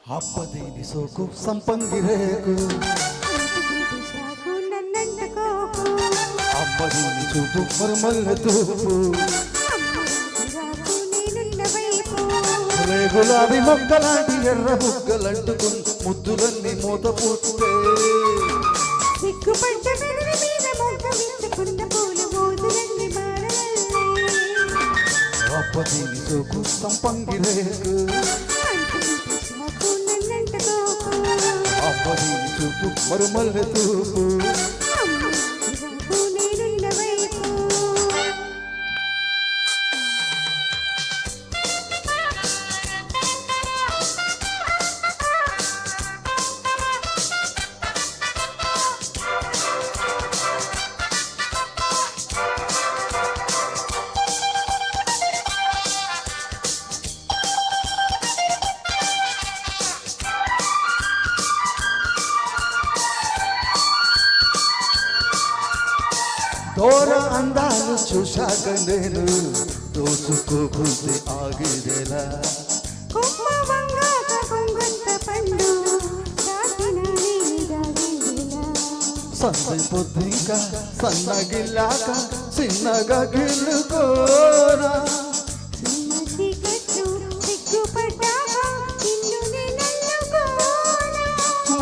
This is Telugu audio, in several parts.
ಹಬ್ಬದೇನಿ ಸೋಕು ಸಂಪಂಗಿರೇಕು ಹಬ್ಬದೇನಿ చూపు మరుమల్ల తూపు గులాబీ మొక్కలాంటి ఎర్ర బుగ్గలంటుకుని ముద్దులన్నీ మూత పూస్తే అబ్బదేని సోకు సంపంగిరేకు అబ్బదేని చూపు మరుమల్ల తూపు తోర అందాలు చూశాక నేను దోచుకోబుద్ది ఆగిదేలా సందై పొద్దింక సన్నగిల్లాక చిన్నగా గిల్లుకోరా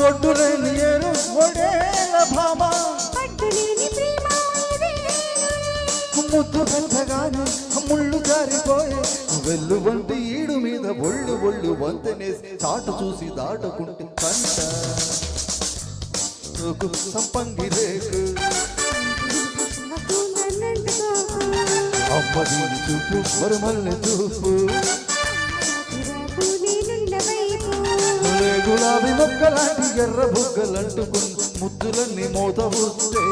ఒడ్డులేని ఏరు ఒడేల భామ ముద్దు పెట్టగానే ముళ్ళు జారిపోయే వెళ్ళు వంటి ఈడు మీద ఒళ్ళు ఒళ్ళు వంతనేసి చాటు చూసి దాటుకుంటే కంట సంపంగిరేకు అమ్మదీని చూపు మరుమల్లె చూపు గులాబీ మొక్కలాంటి ఎర్ర బుగ్గలంటుకుని ముద్దులన్నీ మోత వస్తే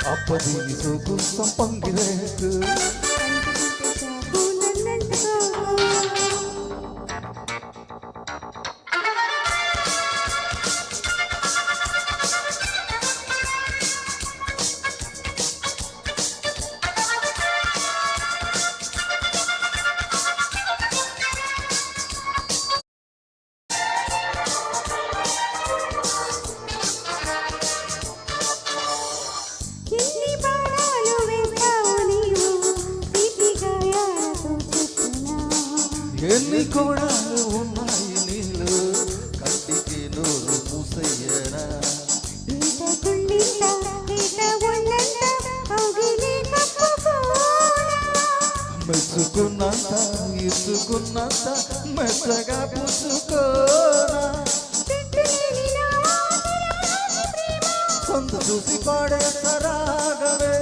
అప్పదీని సోకు సంపంగిరేకు ఎన్ని కోడాలు ఉన్నాయి నీళ్ళు కంటికి నోరు మూసయ్యనా మెచ్చుకున్నంత ఇసుకున్నంత మెత్తగా పుచ్చుకోనా సొంత చూసి పాడేసరాగవే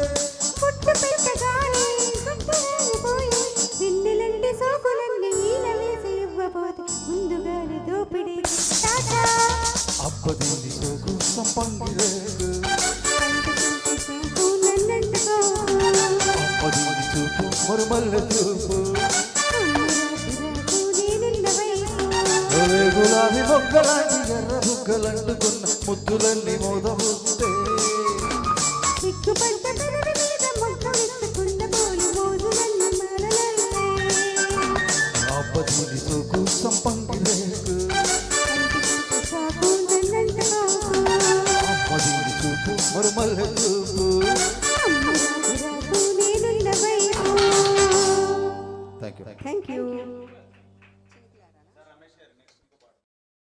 అబ్బదేని సోకు సంపంగిరేకు అబ్బదేని చూపు మరుమల్లె చూపు గులాబీ మొక్కలాంటి ఎర్ర బుగ్గలంటుకున్న ముద్దులన్నీ మోదముస్తే అబ్బదేని సోకు సంపంగిరేకు అబ్బదేని చూపు మరుమల్లె చూపు థ్యాంక్ యూ